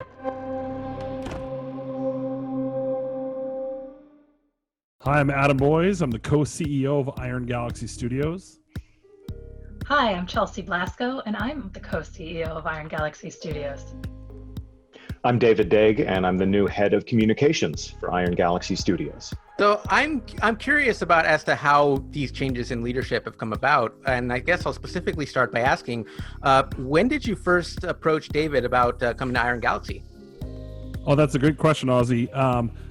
Hi, I'm Adam Boyes. I'm the co-CEO of Iron Galaxy Studios. Hi, I'm Chelsea Blasco, and I'm the co-CEO of Iron Galaxy Studios. I'm David Daig, and I'm the new head of communications for Iron Galaxy Studios. So I'm curious about as to how these changes in leadership have come about, and I guess I'll specifically start by asking, when did you first approach David about coming to Iron Galaxy? Oh, that's a great question, Ozzy.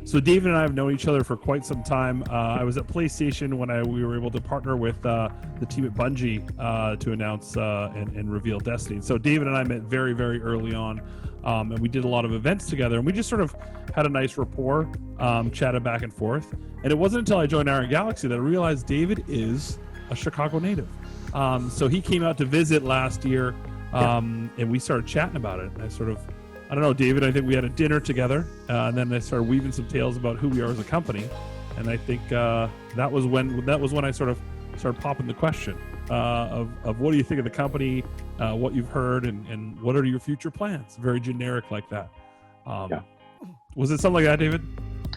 So David and I have known each other for quite some time. I was at PlayStation when we were able to partner with the team at Bungie to announce and reveal Destiny. So David and I met very, very early on, and we did a lot of events together, and we just sort of had a nice rapport, chatted back and forth. And it wasn't until I joined Iron Galaxy that I realized David is a Chicago native. So he came out to visit last year, and we started chatting about it. And I don't know, David, I think we had a dinner together, and then I started weaving some tales about who we are as a company. And I think that was when I sort of started popping the question of what do you think of the company, what you've heard, and what are your future plans? Very generic like that. Was it something like that, David?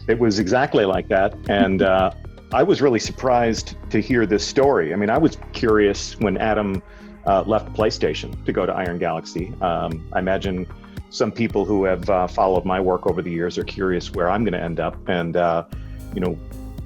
It was exactly like that. And I was really surprised to hear this story. I mean, I was curious when Adam left PlayStation to go to Iron Galaxy. I imagine some people who have followed my work over the years are curious where I'm going to end up. And,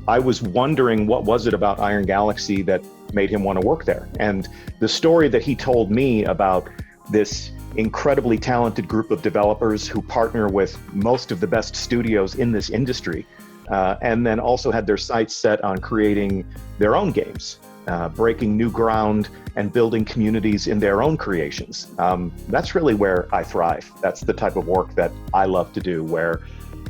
I was wondering what was it about Iron Galaxy that made him want to work there. And the story that he told me about this incredibly talented group of developers who partner with most of the best studios in this industry, and then also had their sights set on creating their own games, breaking new ground and building communities in their own creations. That's really where I thrive. That's the type of work that I love to do, where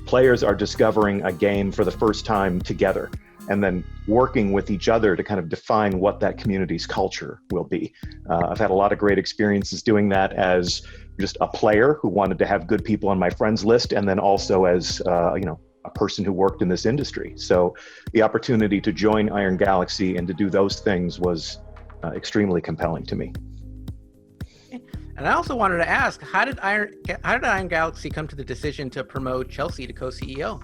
players are discovering a game for the first time together and then working with each other to kind of define what that community's culture will be. I've had a lot of great experiences doing that as just a player who wanted to have good people on my friends list, and then also as a person who worked in this industry. So the opportunity to join Iron Galaxy and to do those things was extremely compelling to me. And I also wanted to ask, how did Iron Galaxy come to the decision to promote Chelsea to co-CEO?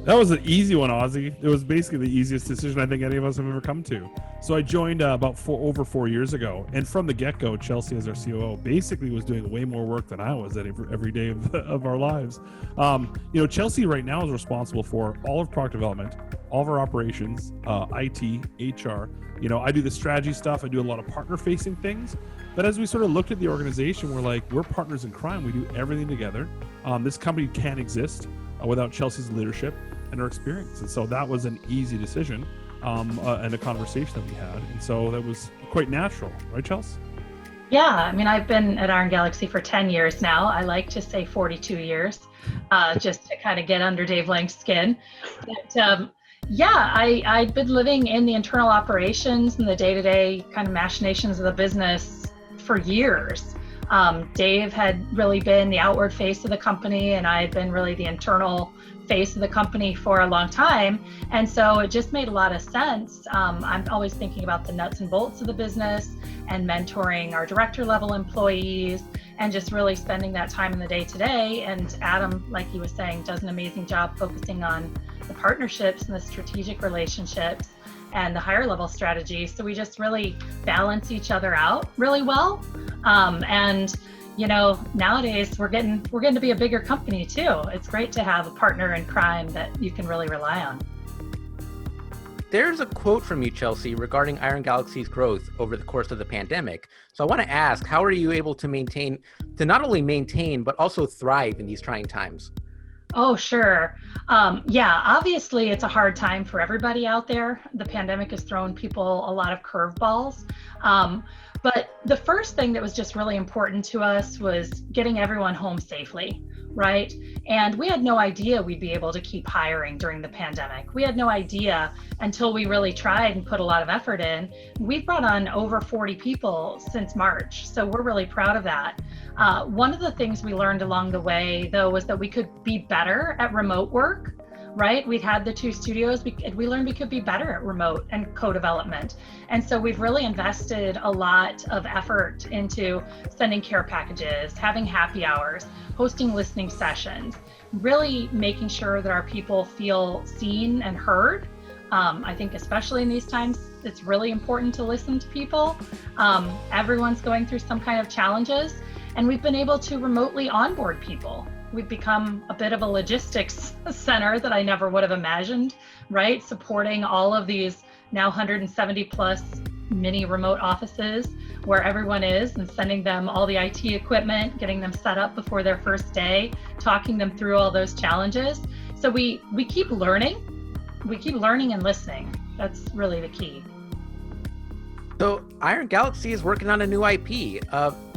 That was an easy one, Ozzy. It was basically the easiest decision I think any of us have ever come to. So I joined over 4 years ago, and from the get-go, Chelsea as our COO basically was doing way more work than I was at every day of our lives. Chelsea right now is responsible for all of product development, all of our operations, IT, HR. I do the strategy stuff. I do a lot of partner-facing things. But as we sort of looked at the organization, we're partners in crime. We do everything together. This company can't exist without Chelsea's leadership and her experience. And so that was an easy decision and a conversation that we had. And so that was quite natural, right, Chelsea? Yeah, I mean, I've been at Iron Galaxy for 10 years now. I like to say 42 years, just to kind of get under Dave Lang's skin. But I'd been living in the internal operations and the day-to-day kind of machinations of the business for years. Dave had really been the outward face of the company, and I had been really the internal face of the company for a long time. And so it just made a lot of sense. I'm always thinking about the nuts and bolts of the business and mentoring our director level employees and just really spending that time in the day to day. And Adam, like he was saying, does an amazing job focusing on the partnerships and the strategic relationships and the higher level strategy. So we just really balance each other out really well. Nowadays we're getting to be a bigger company too. It's great to have a partner in crime that you can really rely on. There's a quote from you, Chelsea, regarding Iron Galaxy's growth over the course of the pandemic. So I want to ask, how are you able to not only maintain, but also thrive in these trying times? Oh, sure. Obviously it's a hard time for everybody out there. The pandemic has thrown people a lot of curveballs. But the first thing that was just really important to us was getting everyone home safely, right? And we had no idea we'd be able to keep hiring during the pandemic. We had no idea until we really tried and put a lot of effort in. We've brought on over 40 people since March, so we're really proud of that. One of the things we learned along the way, though, was that we could be better at remote work. right? We'd had the 2 studios. We learned we could be better at remote and co-development. And so we've really invested a lot of effort into sending care packages, having happy hours, hosting listening sessions, really making sure that our people feel seen and heard. I think especially in these times, it's really important to listen to people. Everyone's going through some kind of challenges, and we've been able to remotely onboard people. We've become a bit of a logistics center that I never would have imagined, right? Supporting all of these now 170 plus mini remote offices where everyone is, and sending them all the IT equipment, getting them set up before their first day, talking them through all those challenges. So we keep learning. We keep learning and listening. That's really the key. So Iron Galaxy is working on a new IP.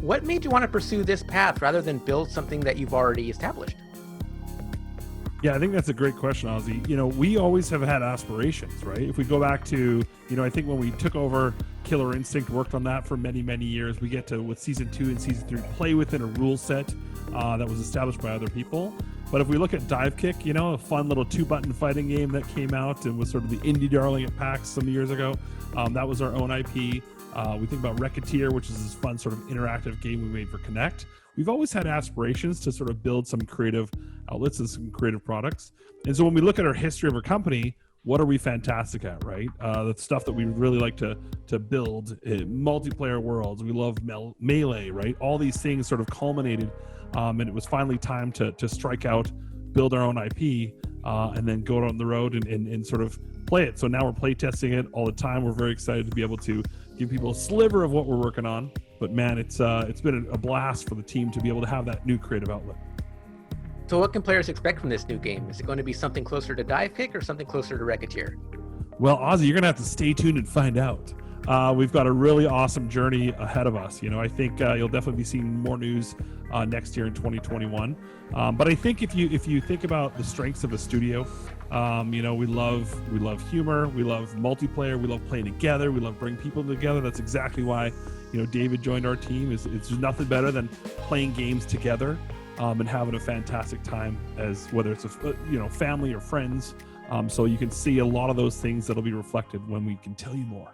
What made you want to pursue this path rather than build something that you've already established? Yeah, I think that's a great question, Ozzy. You know, we always have had aspirations, right? If we go back to, you know, I think when we took over Killer Instinct, worked on that for many, many years. We get to, with season 2 and season 3, play within a rule set that was established by other people. But if we look at Dive Kick, you know, a fun little 2-button fighting game that came out and was sort of the indie darling at PAX some years ago, that was our own IP. We think about Racketeer, which is this fun sort of interactive game we made for Connect. We've always had aspirations to sort of build some creative outlets and some creative products. And so when we look at our history of our company, what are we fantastic at, right? The stuff that we really like to build, multiplayer worlds. We love Melee, right? All these things sort of culminated, and it was finally time to strike out, build our own IP, and then go on the road and sort of play it. So now we're play testing it all the time. We're very excited to be able to give people a sliver of what we're working on. But man, it's been a blast for the team to be able to have that new creative outlet. So what can players expect from this new game? Is it going to be something closer to Dive Kick or something closer to Racketeer? Well, Ozzy, you're going to have to stay tuned and find out. We've got a really awesome journey ahead of us. You know, I think you'll definitely be seeing more news next year in 2021. But I think if you think about the strengths of a studio, you know, we love humor, we love multiplayer, we love playing together, we love bringing people together. That's exactly why, you know, David joined our team. It's nothing better than playing games together and having a fantastic time, as whether it's family or friends. So you can see a lot of those things that'll be reflected when we can tell you more.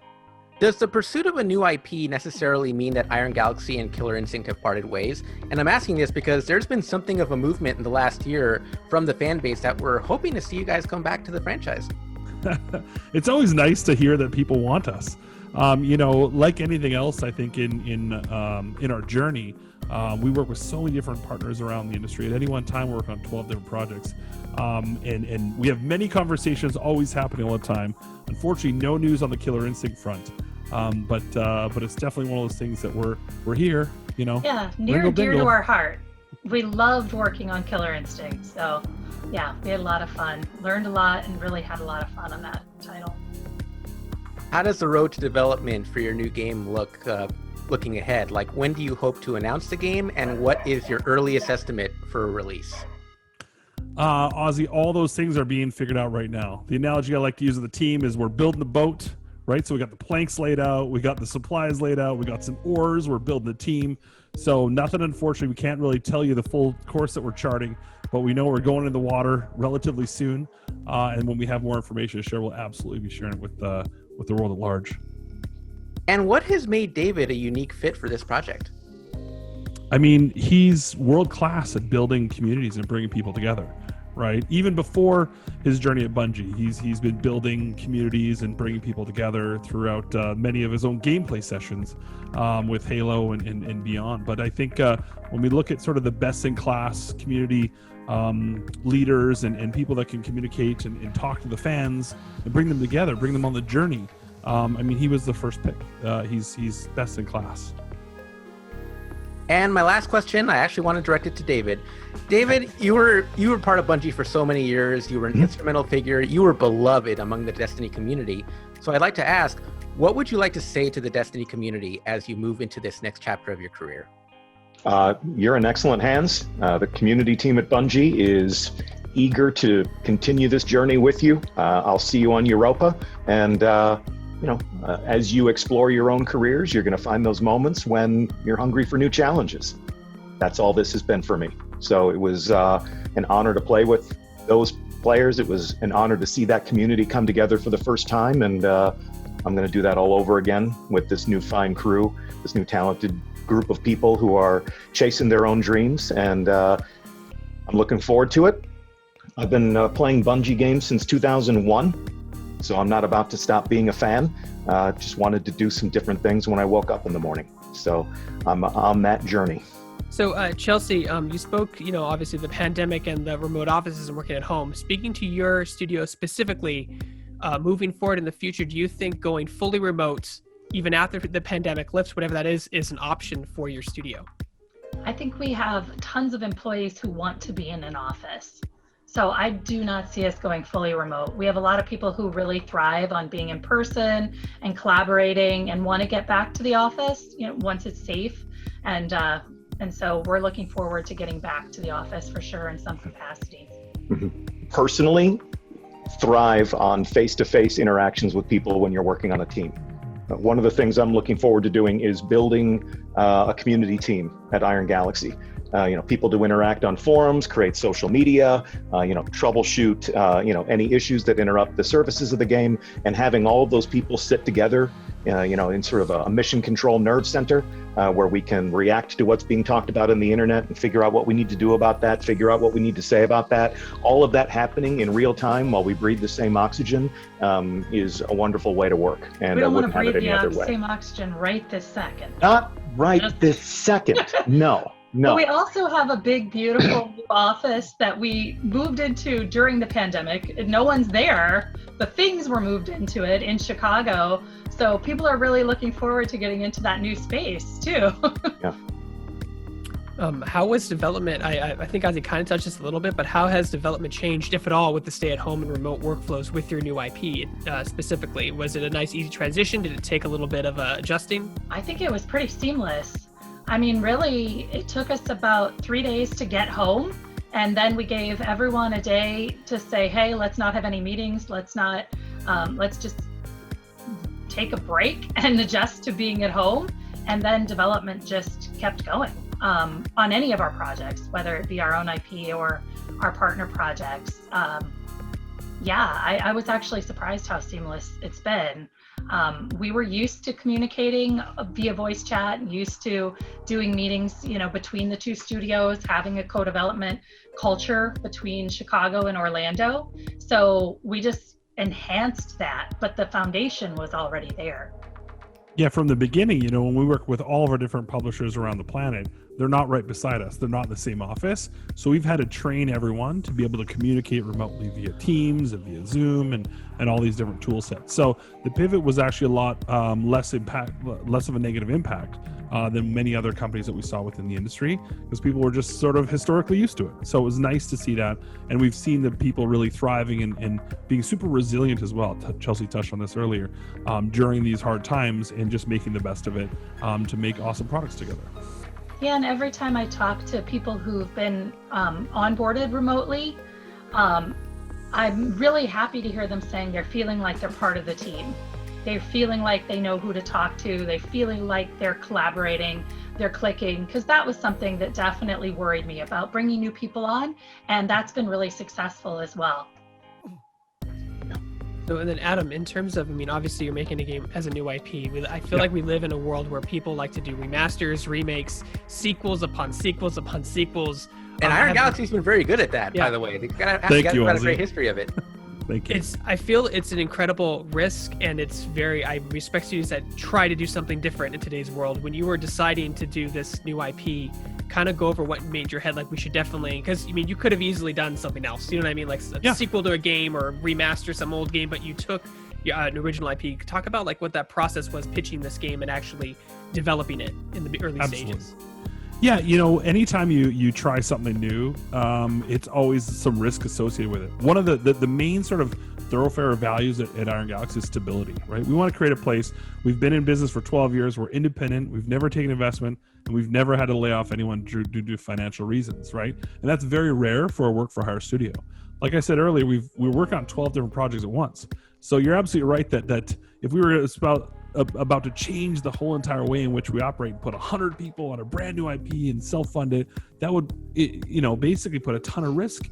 Does the pursuit of a new IP necessarily mean that Iron Galaxy and Killer Instinct have parted ways? And I'm asking this because there's been something of a movement in the last year from the fan base that we're hoping to see you guys come back to the franchise. It's always nice to hear that people want us. You know, like anything else, I think in our journey, we work with so many different partners around the industry. At any one time, we work on 12 different projects. And we have many conversations always happening all the time. Unfortunately, no news on the Killer Instinct front. But it's definitely one of those things that we're here, you know. Yeah, near and dear to our heart. We loved working on Killer Instinct. So yeah, we had a lot of fun, learned a lot, and really had a lot of fun on that title. How does the road to development for your new game look looking ahead? Like, when do you hope to announce the game, and what is your earliest estimate for a release? Ozzy, all those things are being figured out right now. The analogy I like to use of the team is we're building the boat, right? So we got the planks laid out, we got the supplies laid out, we got some oars, we're building the team. So nothing, unfortunately, we can't really tell you the full course that we're charting, but we know we're going in the water relatively soon. And when we have more information to share, we'll absolutely be sharing it with the world at large. And what has made David a unique fit for this project? I mean, he's world-class at building communities and bringing people together, right? Even before his journey at Bungie, he's been building communities and bringing people together throughout many of his own gameplay sessions with Halo and beyond. But I think when we look at sort of the best-in-class community leaders and people that can communicate and talk to the fans and bring them together, bring them on the journey, I mean, he was the first pick. He's best in class. And my last question, I actually want to direct it to David. David, you were part of Bungie for so many years. You were an instrumental figure. You were beloved among the Destiny community. So I'd like to ask, what would you like to say to the Destiny community as you move into this next chapter of your career? You're in excellent hands. The community team at Bungie is eager to continue this journey with you. I'll see you on Europa. And as you explore your own careers, you're going to find those moments when you're hungry for new challenges. That's all this has been for me. So it was an honor to play with those players. It was an honor to see that community come together for the first time, and I'm going to do that all over again with this new fine crew, this new talented group of people who are chasing their own dreams, and I'm looking forward to it. I've been playing Bungie games since 2001, so I'm not about to stop being a fan. Just wanted to do some different things when I woke up in the morning. So I'm on that journey. So Chelsea, you spoke, obviously the pandemic and the remote offices and working at home. Speaking to your studio specifically, moving forward in the future, do you think going fully remote, even after the pandemic lifts, whatever that is an option for your studio? I think we have tons of employees who want to be in an office. So I do not see us going fully remote. We have a lot of people who really thrive on being in person and collaborating and want to get back to the office, once it's safe. And so we're looking forward to getting back to the office for sure in some capacity. Personally, thrive on face-to-face interactions with people when you're working on a team. One of the things I'm looking forward to doing is building a community team at Iron Galaxy. People to interact on forums, create social media, troubleshoot, any issues that interrupt the services of the game, and having all of those people sit together, in sort of a mission control nerve center where we can react to what's being talked about on the internet and figure out what we need to do about that, figure out what we need to say about that. All of that happening in real time while we breathe the same oxygen is a wonderful way to work. And we don't I want wouldn't to have it breathe any other the way. same oxygen right this second. Not right this second. No. But we also have a big, beautiful new office that we moved into during the pandemic. No one's there, but things were moved into it in Chicago. So people are really looking forward to getting into that new space too. Yeah. How was development? I think Ozzy kind of touched this a little bit, but how has development changed, if at all, with the stay-at-home and remote workflows with your new IP specifically? Was it a nice, easy transition? Did it take a little bit of adjusting? I think it was pretty seamless. I mean, really, it took us about 3 days to get home. And then we gave everyone a day to say, hey, let's not have any meetings. Let's just take a break and adjust to being at home. And then development just kept going on any of our projects, whether it be our own IP or our partner projects. I was actually surprised how seamless it's been. We were used to communicating via voice chat and used to doing meetings, between the two studios, having a co-development culture between Chicago and Orlando. So we just enhanced that, but the foundation was already there. Yeah, from the beginning, when we work with all of our different publishers around the planet, they're not right beside us. They're not in the same office. So we've had to train everyone to be able to communicate remotely via Teams and via Zoom and all these different tool sets. So the pivot was actually a lot less of a negative impact than many other companies that we saw within the industry, because people were just sort of historically used to it. So it was nice to see that. And we've seen the people really thriving and being super resilient as well. Chelsea touched on this earlier, during these hard times, and just making the best of it to make awesome products together. Yeah, and every time I talk to people who've been onboarded remotely, I'm really happy to hear them saying they're feeling like they're part of the team. They're feeling like they know who to talk to. They're feeling like they're collaborating, they're clicking, because that was something that definitely worried me about bringing new people on, and that's been really successful as well. So, and then Adam, in terms of, obviously you're making a game as a new IP. I feel like we live in a world where people like to do remasters, remakes, sequels upon sequels upon sequels. And Iron Galaxy's been very good at that, by the way. They've got a great history of it. Thank you. I feel it's an incredible risk, and I respect students that try to do something different in today's world. When you were deciding to do this new IP, kind of go over what made your head like we should definitely, because you could have easily done something else. You know what I mean? Like a sequel to a game or remaster some old game, but you took an original IP. Talk about like what that process was, pitching this game and actually developing it in the early stages. Yeah, anytime you try something new, it's always some risk associated with it. One of the main sort of thoroughfare values at Iron Galaxy is stability, right? We want to create a place. We've been in business for 12 years. We're independent. We've never taken investment, and we've never had to lay off anyone due to financial reasons, right? And that's very rare for a work-for-hire studio. Like I said earlier, we work on 12 different projects at once. So you're absolutely right that if we were about about to change the whole entire way in which we operate and put 100 people on a brand new IP and self-fund it, that would, basically put a ton of risk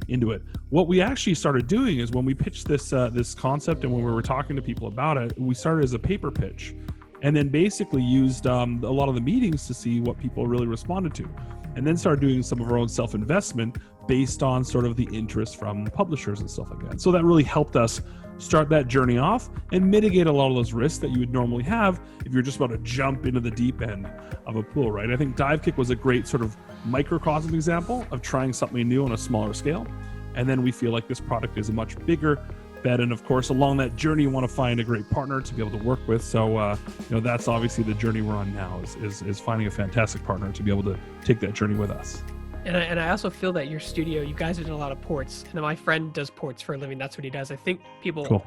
into it. What we actually started doing is when we pitched this concept and when we were talking to people about it, we started as a paper pitch and then basically used a lot of the meetings to see what people really responded to, and then started doing some of our own self-investment based on sort of the interest from the publishers and stuff like that. So that really helped us start that journey off and mitigate a lot of those risks that you would normally have if you're just about to jump into the deep end of a pool, right? I think Divekick was a great sort of microcosm example of trying something new on a smaller scale. And then we feel like this product is a much bigger bet. And of course, along that journey, you want to find a great partner to be able to work with. So, that's obviously the journey we're on now is finding a fantastic partner to be able to take that journey with us. And I also feel that your studio, you guys have done a lot of ports. And my friend does ports for a living. That's what he does. I think people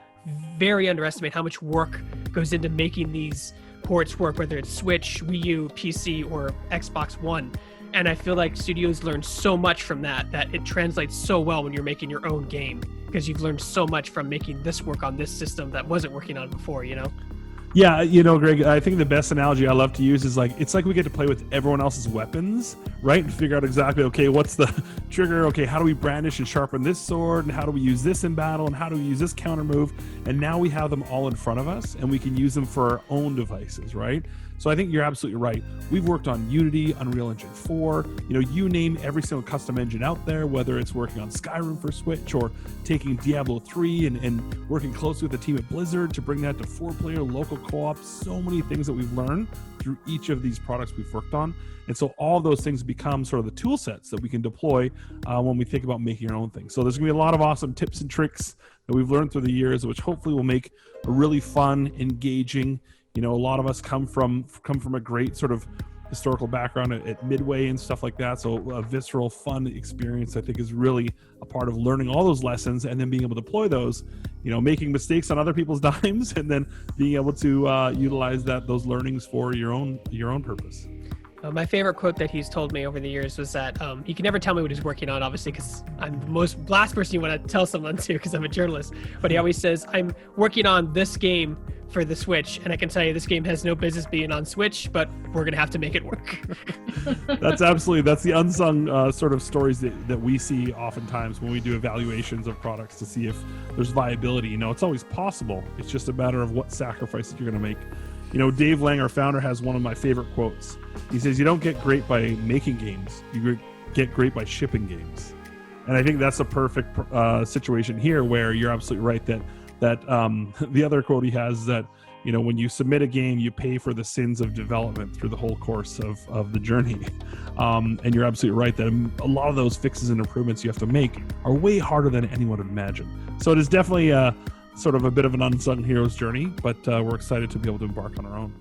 very underestimate how much work goes into making these ports work, whether it's Switch, Wii U, PC, or Xbox One. And I feel like studios learn so much from that it translates so well when you're making your own game, because you've learned so much from making this work on this system that wasn't working on before, Yeah, Greg, I think the best analogy I love to use is it's like we get to play with everyone else's weapons, right? And figure out exactly, okay, what's the trigger? Okay, how do we brandish and sharpen this sword? And how do we use this in battle? And how do we use this counter move? And now we have them all in front of us and we can use them for our own devices, right? So I think you're absolutely right. We've worked on Unity, Unreal Engine 4, you name every single custom engine out there, whether it's working on Skyrim for Switch or taking Diablo 3 and working closely with the team at Blizzard to bring that to 4-player local co-op. So many things that we've learned through each of these products we've worked on. And so all those things become sort of the tool sets that we can deploy when we think about making our own thing. So there's going to be a lot of awesome tips and tricks that we've learned through the years, which hopefully will make a really fun, engaging, a lot of us come from a great sort of historical background at Midway and stuff like that. So a visceral, fun experience, I think, is really a part of learning all those lessons and then being able to deploy those, making mistakes on other people's dimes and then being able to utilize those learnings for your own purpose. My favorite quote that he's told me over the years was that he can never tell me what he's working on, obviously, because I'm the last person you want to tell someone to, because I'm a journalist. But he always says, I'm working on this game for the Switch, and I can tell you this game has no business being on Switch, but we're going to have to make it work. That's the unsung sort of stories that we see oftentimes when we do evaluations of products to see if there's viability. It's always possible. It's just a matter of what sacrifices you're going to make. Dave Lang, our founder, has one of my favorite quotes. He says, you don't get great by making games. You get great by shipping games. And I think that's a perfect situation here where you're absolutely right that the other quote he has is that, when you submit a game, you pay for the sins of development through the whole course of the journey. And you're absolutely right that a lot of those fixes and improvements you have to make are way harder than anyone would imagine. So it is definitely sort of a bit of an unsung hero's journey, but we're excited to be able to embark on our own.